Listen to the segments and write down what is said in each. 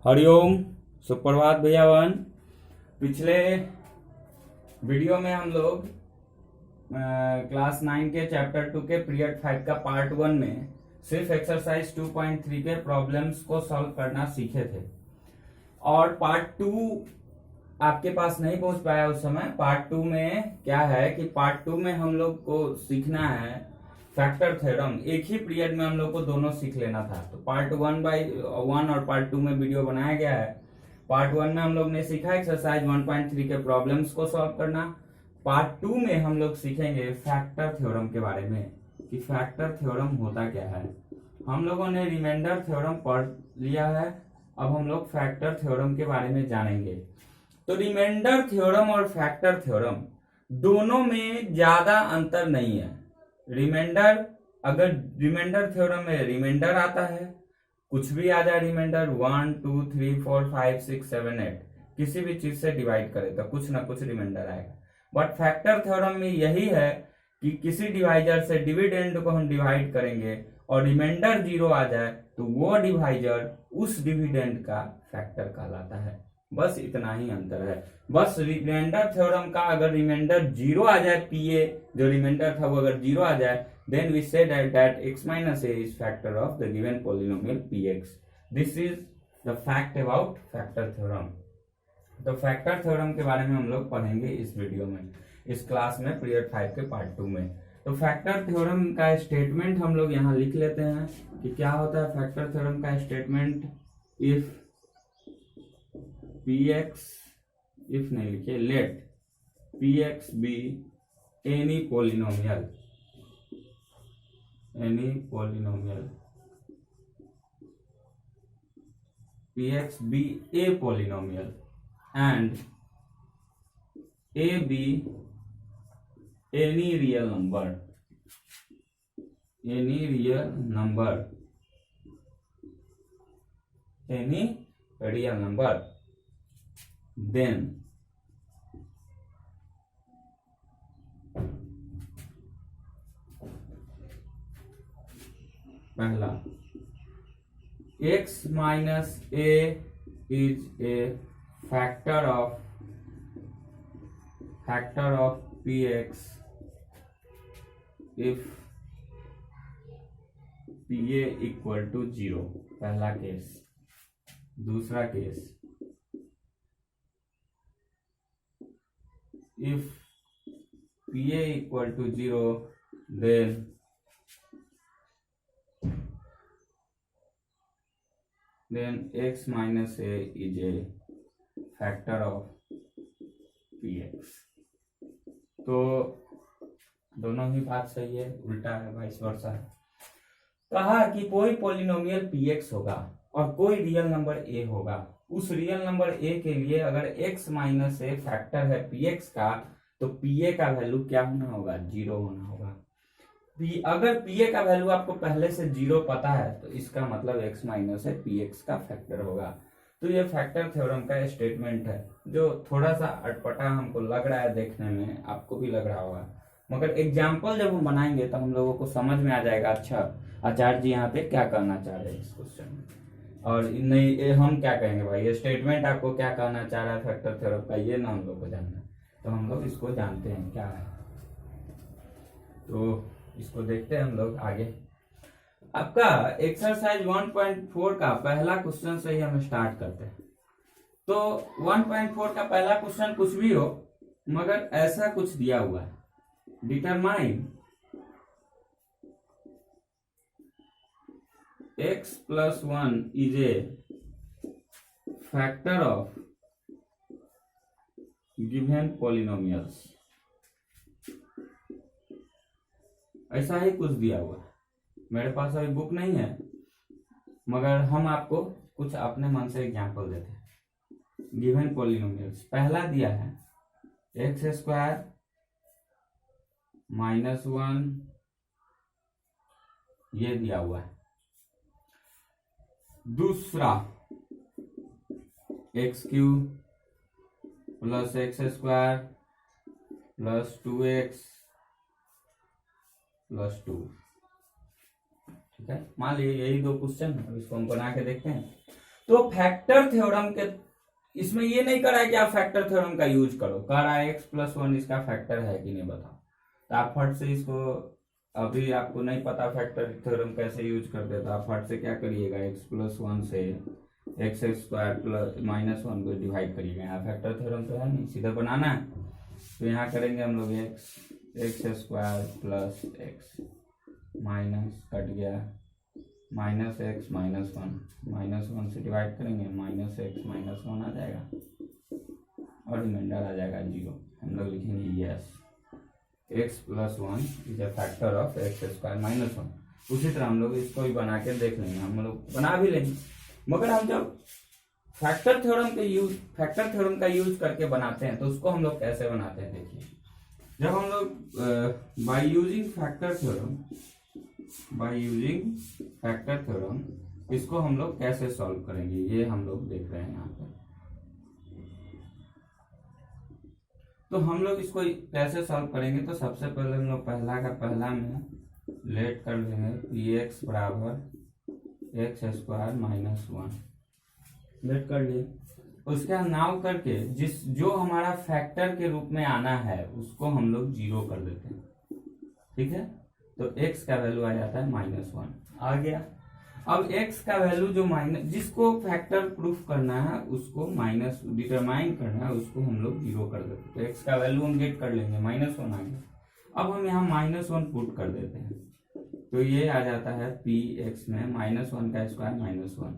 हरिओम। सुप्रभात भैयावन। पिछले वीडियो में हम लोग क्लास 9 के चैप्टर 2 के पीरियड 5 का पार्ट 1 में सिर्फ एक्सरसाइज 2.3 के प्रॉब्लम्स को सॉल्व करना सीखे थे और पार्ट 2 आपके पास नहीं पहुंच पाया उस समय। पार्ट 2 में क्या है कि पार्ट 2 में हम लोग को सीखना है फैक्टर थ्योरम। एक ही पीरियड में हम लोग को दोनों सीख लेना था। तो पार्ट 1 और पार्ट 2 में वीडियो बनाया गया है। पार्ट 1 में हम लोग ने सीखा एक्सरसाइज 1.3 के प्रॉब्लम्स को सॉल्व करना। पार्ट 2 में हम लोग सीखेंगे फैक्टर थ्योरम के बारे में कि फैक्टर थ्योरम होता क्या है। हम लोगों ने रिमाइंडर थ्योरम पढ़ लिया है, अब हम लोग फैक्टर थ्योरम के बारे में जानेंगे। तो रिमाइंडर थ्योरम और फैक्टर थ्योरम दोनों में ज्यादा अंतर नहीं है। रिमाइंडर, अगर रिमाइंडर थ्योरम में रिमाइंडर आता है, कुछ भी आ जाए रिमाइंडर 1 2 3 4 5 6 7 8 किसी भी चीज से डिवाइड करे तो कुछ ना कुछ रिमाइंडर आएगा। बट फैक्टर थ्योरम में यही है कि किसी डिवाइजर से डिविडेंड को हम डिवाइड करेंगे और रिमाइंडर 0 आ जाए तो वो डिवाइजर उस डिविडेंड का फैक्टर कहलाता है। बस इतना ही अंतर है। बस रिमाइंडर थ्योरम का अगर रिमाइंडर 0 आ जाए, पीए जो रिमाइंडर था वो अगर 0 आ जाए, then we say that x minus a is factor of the given polynomial px. This is the fact about factor theorem. तो फैक्टर थ्योरम के बारे में हम लोग पढ़ेंगे इस वीडियो में, इस क्लास में पीरियड 5 के पार्ट 2 में। तो फैक्टर थ्योरम का स्टेटमेंट हम लोग यहाँ लिख लेते हैं कि क्या होता है फैक्टर थ्योरम का स्टेटमेंट। इफ px, इफ नहीं लिखिए, late px be any polynomial px be a polynomial and a be any real number then पहला x minus a is a factor of px if pa equal to 0। पहला case. दूसरा case, if pa equal to 0 then x minus a is a factor of px। तो दोनों ही बात सही है, उल्टा है, वाइस वर्सा है। कहा कि कोई पॉलिनोमियल px होगा और कोई रियल नंबर a होगा। उस रियल नंबर a के लिए अगर x माइनस a फैक्टर है px का, तो pa का वैल्यू क्या होना होगा? 0 होना होगा। अगर pa का वैल्यू आपको पहले से 0 पता है तो इसका मतलब x माइनस है px का फैक्टर होगा। तो ये फैक्टर थ्योरम का स्टेटमेंट है, जो थोड़ा सा अटपटा हमको लग रहा है देखने में, आपको भी लग रहा होगा, मगर एग्जाम्पल जब हम बनाएंगे तो हम लोगों को समझ में आ जाएगा अच्छा आचार्य जी यहाँ पे क्या कहना चाह रहे हैं इस क्वेश्चन में। और नहीं हम क्या कहेंगे भाई, ये स्टेटमेंट आपको क्या कहना चाह रहा है फैक्टर थ्योरम का, ये ना हम लोग को जानना है। तो हम लोग इसको जानते हैं क्या है, तो इसको देखते हैं हम लोग आगे। आपका एक्सरसाइज 1.4 का पहला क्वेश्चन से ही हम स्टार्ट करते हैं। तो 1.4 का पहला क्वेश्चन कुछ भी हो, मगर ऐसा कुछ दिया हुआ है, determine x plus 1 is a factor of given polynomials। ऐसा ही कुछ दिया हुआ है। मेरे पास अभी बुक नहीं है, मगर हम आपको कुछ अपने मन से एग्जांपल देते हैं। गिवन पॉलिनोमियल्स पहला दिया है एक्स स्क्वायर माइनस 1, ये दिया हुआ है। दूसरा x cube plus x square plus 2x plus 2। ठीक है, मान लीजिए यही दो क्वेश्चन है, इसको हम बना के देखते हैं। तो फैक्टर थ्योरम के इसमें ये नहीं करा है कि आप फैक्टर थ्योरम का यूज करो, कह रहा है x+1 इसका फैक्टर है कि नहीं बताओ। तो आप फट से इसको, अभी आपको नहीं पता फैक्टर थ्योरम कैसे यूज करते, तो आप फट से क्या करिएगा, x+1 से x² - 1 को डिवाइड करिएगा। यहाँ फैक्टर थ्योरम तो है नहीं, सीधा बनाना है। तो यहाँ करेंगे हम लोग x² + x माइनस कट गया -x - 1 -1 से डिवाइड करेंगे -x - 1 आ जाएगा और रिमाइंडर आ जाएगा 0। हम लोग लिखेंगे yes x+1 is a factor of x² - 1। उसी तरह हम लोग इसको भी बना के देख लेंगे, हम लोग बना भी लेंगे। मगर हम जब फैक्टर थ्योरम का यूज करके बनाते हैं तो उसको हम लोग कैसे बनाते हैं देखिए। जब हम लोग बाय यूजिंग फैक्टर थ्योरम इसको हम लोग कैसे सॉल्व करेंगे, ये हम लोग देख रहे हैं यहाँ पे। तो हम लोग इसको कैसे सॉल्व करेंगे, तो सबसे पहले हम लोग पहला का पहला में लेट कर लेंगे px = x² - 1 लेट कर लिए। उसका नाव करके जो हमारा फैक्टर के रूप में आना है उसको हम लोग 0 कर देते हैं, ठीक है। तो x का वैल्यू आ जाता है -1 आ गया। अब x का वैल्यू जो जिसको फैक्टर प्रूफ करना है उसको डिटरमाइन करना है, उसको हम लोग 0 कर देते हैं। तो x का वैल्यू हम गेट कर लेंगे, -1 आ गया। अब हम यहाँ -1 पुट कर देते हैं, तो ये आ जाता है px में -1 का स्क्वायर -1,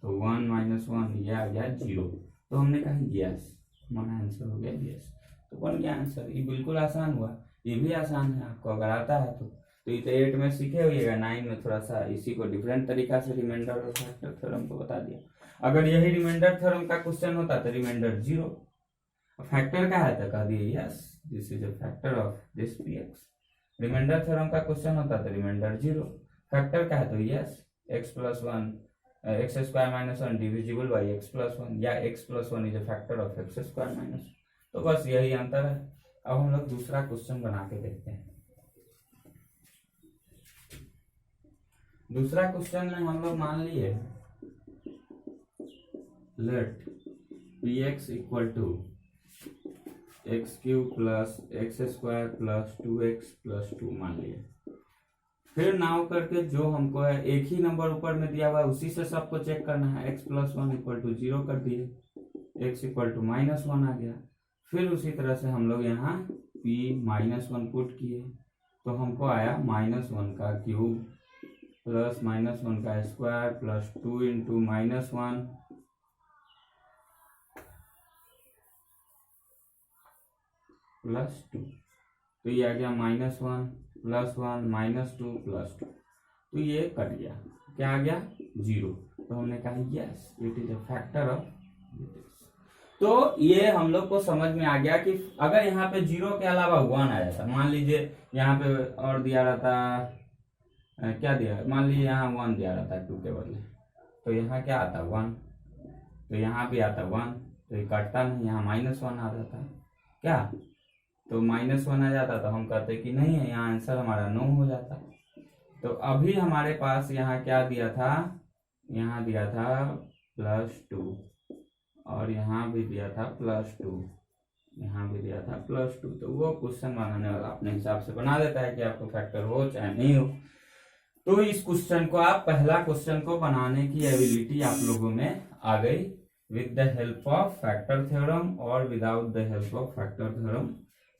तो 1 - 1 ये आ गया 0। तो हमने कहा यस, हमारा आंसर हो गया यस। तो बन गया आंसर। ये बिल्कुल आसान हुआ, ये भी आसान है आपको अगर आता है तो ये तो 8 में सीखे होइएगा, 9 में थोड़ा सा इसी को डिफरेंट तरीका से रिमाइंडर और फैक्टर थ्योरम को बता दिया। अगर यही रिमाइंडर थ्योरम का क्वेश्चन होता तो रिमाइंडर 0, फैक्टर का है तो कह दिए yes this is a factor of this px। Remainder theorem का क्वेश्चन होता तो रिमाइंडर 0, फैक्टर का है तो yes x+1 x² - 1 divisible by x+1 या x+1 is a factor of x² - 1। तो बस यही अंतर है। अब हम लोग दूसरा क्वेश्चन बना के देखते हैं। दूसरा क्वेश्चन में हम लोग मान लिए late px = x³ + x² + 2x + 2 मान लिए। फिर नाव करके जो हमको है एक ही नंबर ऊपर में दिया हुआ है उसी से सबको चेक करना है। x+1 = 0 कर दिए, x = -1 आ गया। फिर उसी तरह से हम लोग यहाँ p -1 पुट किए, तो हमको आया -1 का क्यूब + -1 का स्क्वायर + 2 × -1 + 2। तो ये आ गया -1 + 1 -2 + 2। तो ये कट गया, क्या आ गया 0। तो हमने कहा yes it is a factor of this. तो ये हम लोग को समझ में आ गया कि अगर यहाँ पे 0 के अलावा 1 आ जाता, मान लीजिए यहाँ पे और दिया रहता क्या दिया, मान लीजिए यहाँ 1 दिया रहता 2 के बदले, तो यहाँ क्या आता 1, तो यहाँ भी आता 1, तो ये कटता नहीं, यहाँ -1 आ जाता क्या, तो -1 आ जाता तो हम कहते कि नहीं है, यहाँ आंसर हमारा 9 हो जाता। तो अभी हमारे पास यहाँ क्या दिया था, यहाँ दिया था +2 और यहाँ भी दिया था +2, यहाँ भी दिया था +2। तो वो क्वेश्चन बनाने वाला अपने हिसाब से बना देता है कि आपको फैक्टर हो चाहे नहीं हो। तो इस क्वेश्चन को आप पहला क्वेश्चन को बनाने की एबिलिटी आप लोगों में आ गई with the help of factor theorem और without the help of factor theorem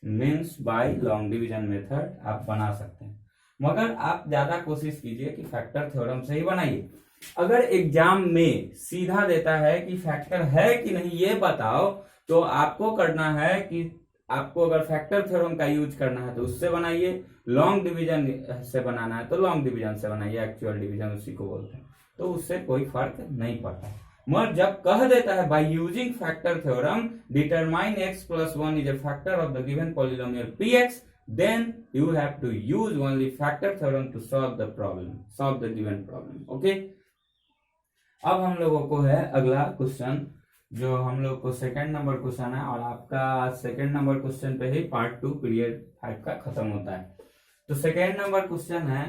means by long division method आप बना सकते हैं। मगर आप ज्यादा कोशिश कीजिए कि फैक्टर थ्योरम से ही बनाइए। अगर एग्जाम में सीधा देता है कि फैक्टर है कि नहीं ये बताओ, तो आपको करना है कि आपको अगर फैक्टर थ्योरम का यूज करना है तो उससे बनाइए, लॉन्ग डिवीजन से बनाना है तो लॉन्ग डिवीजन से बनाइए, एक्चुअल डिवीजन उसी को बोलते हैं, तो उससे कोई फर्क नहीं पड़ता। मगर जब कह देता है by using factor theorem determine x+1 is a factor of the given polynomial px, then you have to use only factor theorem to solve the problem, solve the given problem. Okay? अब हम लोगों को है अगला question, जो हम लोग को सेकंड नंबर क्वेश्चन है, और आपका सेकंड नंबर क्वेश्चन पे ही पार्ट 2 पीरियड 5 का खत्म होता है। तो सेकंड नंबर क्वेश्चन है,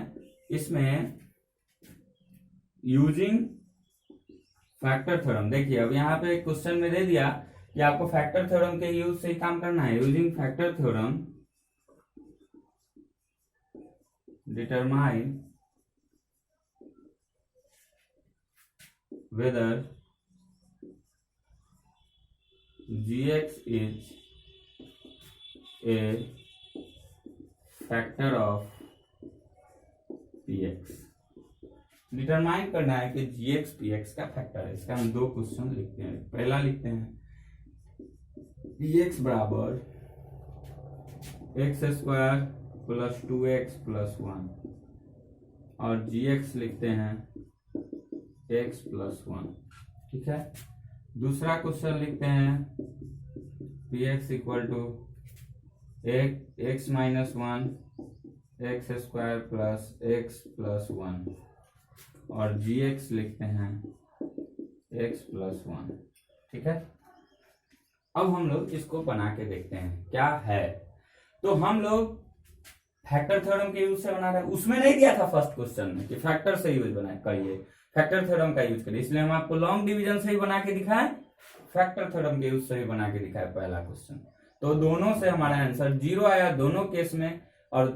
इसमें यूजिंग फैक्टर थ्योरम। देखिए अब यहाँ पे क्वेश्चन में दे दिया कि आपको फैक्टर थ्योरम के यूज से ही काम करना है। Using factor theorem determine whether gx is a factor of px। Determine करना है कि gx px का फैक्टर है। इसका हम दो क्वेश्चन लिखते हैं। पहला लिखते हैं px बराबर x square plus 2x plus 1 और gx लिखते हैं x प्लस 1। ठीक है। दूसरा क्वेश्चन लिखते हैं px equal to x minus 1 x square plus x plus 1 और gx लिखते हैं x प्लस 1। ठीक है। अब हम लोग इसको बना के देखते हैं क्या है। तो हम लोग फैक्टर थ्योरम के यूज से बना रहे हैं। उसमें नहीं दिया था फर्स्ट क्वेश्चन में कि फैक्टर से यूज बनाए करिए, फैक्टर थ्योरम का यूज करिए, इसलिए हम आपको लॉन्ग डिवीजन से ही बना के दिखाएं, फैक्टर थ्योरम के यूज से ही बना के दिखाए पहला क्वेश्चन। तो दोनों से हमारा आंसर 0 आया दोनों केस में, और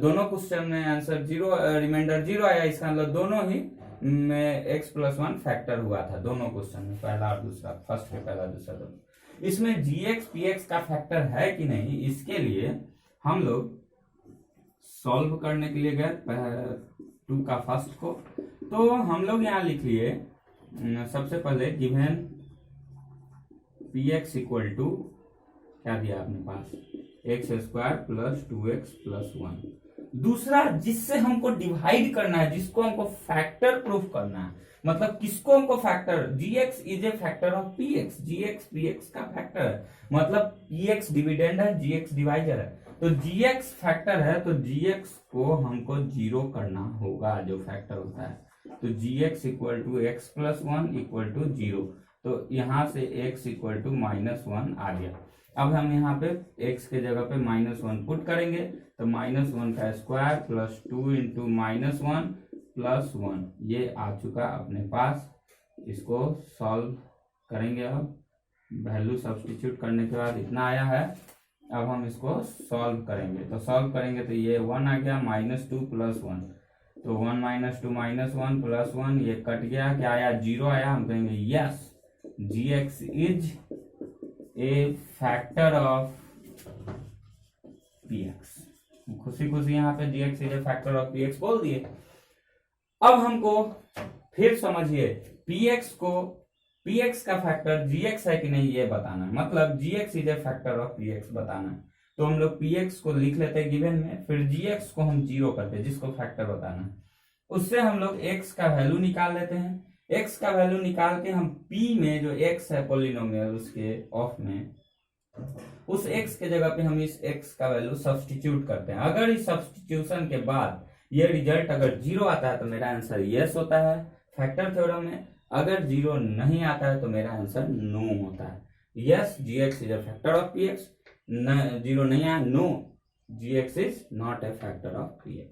दोनों क्वेश्चन में आंसर 0 रिमाइंडर 0 आया। इसका मतलब दोनों ही में x प्लस 1 फैक्टर हुआ था दोनों क्वेश्चन में, पहला और दूसरा, फर्स्ट के पहला दूसरा दोनों। इसमें gx px का फैक्टर है कि नहीं, इसके लिए हम लोग सॉल्व करने के लिए गए 2 का फर्स्ट को। तो हम लोग यहाँ लिख लिए सबसे पहले गिवन px इक्वल टू क्या दिया अपने पास, x square plus 2x plus 1। दूसरा जिससे हमको डिवाइड करना है, जिसको हमको फैक्टर प्रूफ करना है, मतलब किसको हमको factor, gx is a factor of px, gx px का फैक्टर है, मतलब px डिविडेंड है, gx डिवाइजर है। तो gx फैक्टर है तो gx को हमको 0 करना होगा जो फैक्टर होता है। तो gx equal to x plus 1 equal to 0। तो यहां से x इक्वल टू -1 आ गया। अब हम यहाँ पे x के जगह पे -1 पुट करेंगे तो -1 का स्क्वायर प्लस 2 इंटू -1 प्लस 1 ये आ चुका अपने पास। इसको सॉल्व करेंगे। अब वैल्यू सब्स्टिट्यूट करने के बाद इतना आया है। अब हम इसको सॉल्व करेंगे तो सॉल्व करेंगे तो ये 1 आ गया, -2 प्लस 1, तो 1 - 2 -1 प्लस 1 ये कट गया, क्या आया 0 आया। हम कहेंगे yes gx is a factor of px। खुशी खुशी यहाँ पे gx is a factor of px बोल दिए। अब हमको फिर समझिए px को, px का फैक्टर gx है कि नहीं ये बताना है, मतलब gx is a factor of px बताना है। तो हम लोग px को लिख लेते हैं गिवन में, फिर gx को हम 0 करते हैं जिसको फैक्टर बताना है। उससे हम लोग x का वैल्यू निकाल लेते हैं। x का वैल्यू निकाल के हम p में जो x है पॉलिनोमियल उसके ऑफ में, उस x के जगह पे हम इस x का वैल्यू सब्स्टिट्यूट करते हैं। अगर इस सब्स्टिट्यूशन के बाद ये रिजल्ट अगर 0 आता है तो मेरा आंसर यस होता है फैक्टर थ्योरम में। अगर 0 नहीं आता है तो मेरा आंसर नो होता है। Yes gx is a factor of px, 0 नहीं आया, no gx is not a factor of px।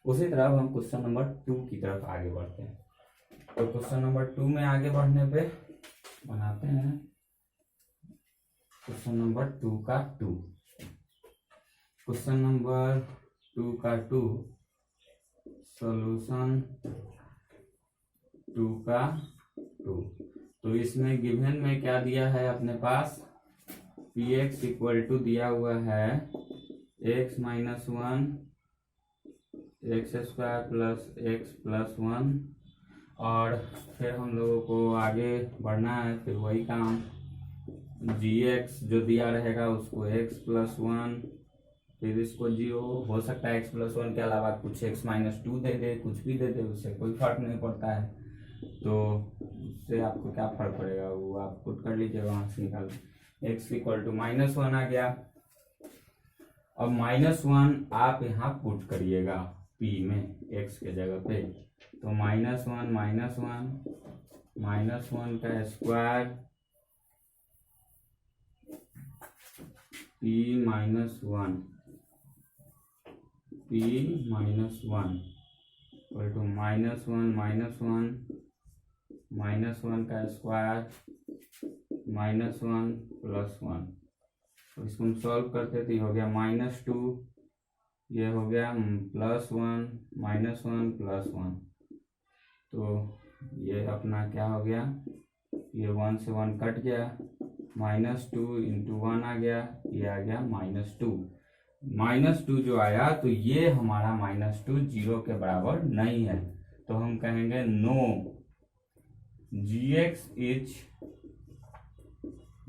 उसी तरह हम क्वेश्चन नंबर 2 की तरफ आगे बढ़ते हैं। तो क्वेश्चन नंबर 2 में आगे बढ़ने पे बनाते हैं क्वेश्चन नंबर 2 का 2। क्वेश्चन नंबर 2 का 2 सॉल्यूशन 2 का 2। तो इसमें गिवन में क्या दिया है अपने पास, px इक्वल टू दिया हुआ है x minus 1 x square plus x plus 1, और फिर हम लोगों को आगे बढ़ना है। फिर वही काम gx जो दिया रहेगा उसको x प्लस 1, फिर इसको 0, हो सकता है x प्लस 1 के अलावा कुछ x माइनस 2 दे दे, कुछ भी दे दे, उससे कोई फर्क नहीं पड़ता है। तो उससे आपको क्या फर्क पड़ेगा वो आप पुट कर लीजिए वहां से निकाल। x इक्वल टू -1 आ गया। अब -1 आप यहाँ पुट करिएगा p में x के जगह पे, तो -1 का स्क्वायर p -1 इक्वल टू -1 -1 का स्क्वायर -1 + 1। तो इसको हम सॉल्व करते तो ये हो गया -2, ये हो गया +1 -1 + 1। तो ये अपना क्या हो गया, ये 1 से 1 कट गया, -2 × 1 आ गया, ये आ गया -2। -2 जो आया तो ये हमारा -2 0 के बराबर नहीं है, तो हम कहेंगे no gx is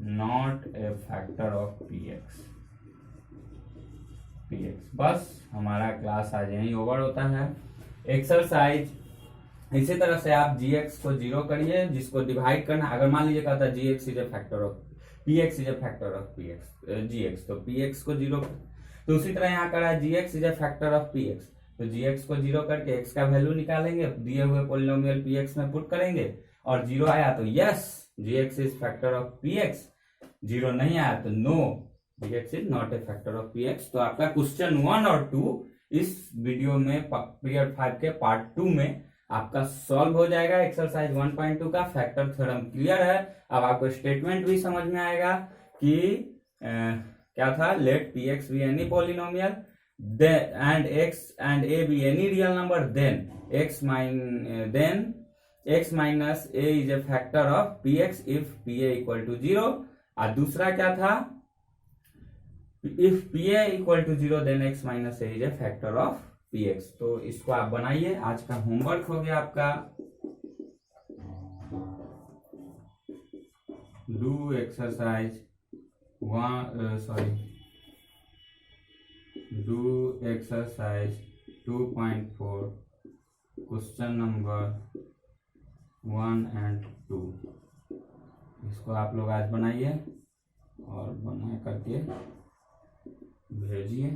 not a factor of px। बस हमारा क्लास आज यहीं ओवर होता है। एक्सरसाइज इसी तरह से आप gx को 0 करिए, जिसको डिवाइड करना, अगर मान लीजिए कहता है gx is a factor of px is a factor of gx, तो px को 0, तो उसी तरह यहाँ करा gx is a factor of px, तो gx को 0 करके x का वैल्यू निकालेंगे, दिए हुए पोलिनोमियल px में पुट करेंगे और 0 आया तो yes gx is factor of px, 0 नहीं आया तो no gx is not a factor of px। तो आपका क्वेश्चन 1 और 2 इस वीडियो में पीरियड 5 के पार्ट 2 में आपका सॉल्व हो जाएगा। एक्सरसाइज 1.2 का फैक्टर थ्योरम क्लियर है। अब आपको स्टेटमेंट भी समझ में आएगा कि क्या था, let px be any polynomial and x and a be any real number, then x minus a is a factor of px if pa equal to 0। और दूसरा क्या था, if pa equal to 0 then x minus a is a factor of px। तो इसको आप बनाइए। आज का होमवर्क हो गया आपका, do exercise 2.4 question number 1 and 2। इसको आप लोग आज बनाइए और बना करके भेजिए,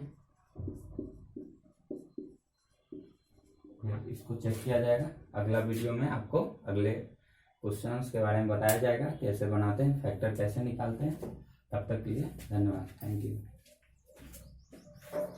फिर इसको चेक किया जाएगा। अगला वीडियो में आपको अगले क्वेश्चंस के बारे में बताया जाएगा, कैसे बनाते हैं, फैक्टर कैसे निकालते हैं। तब तक के लिए धन्यवाद, थैंक यू।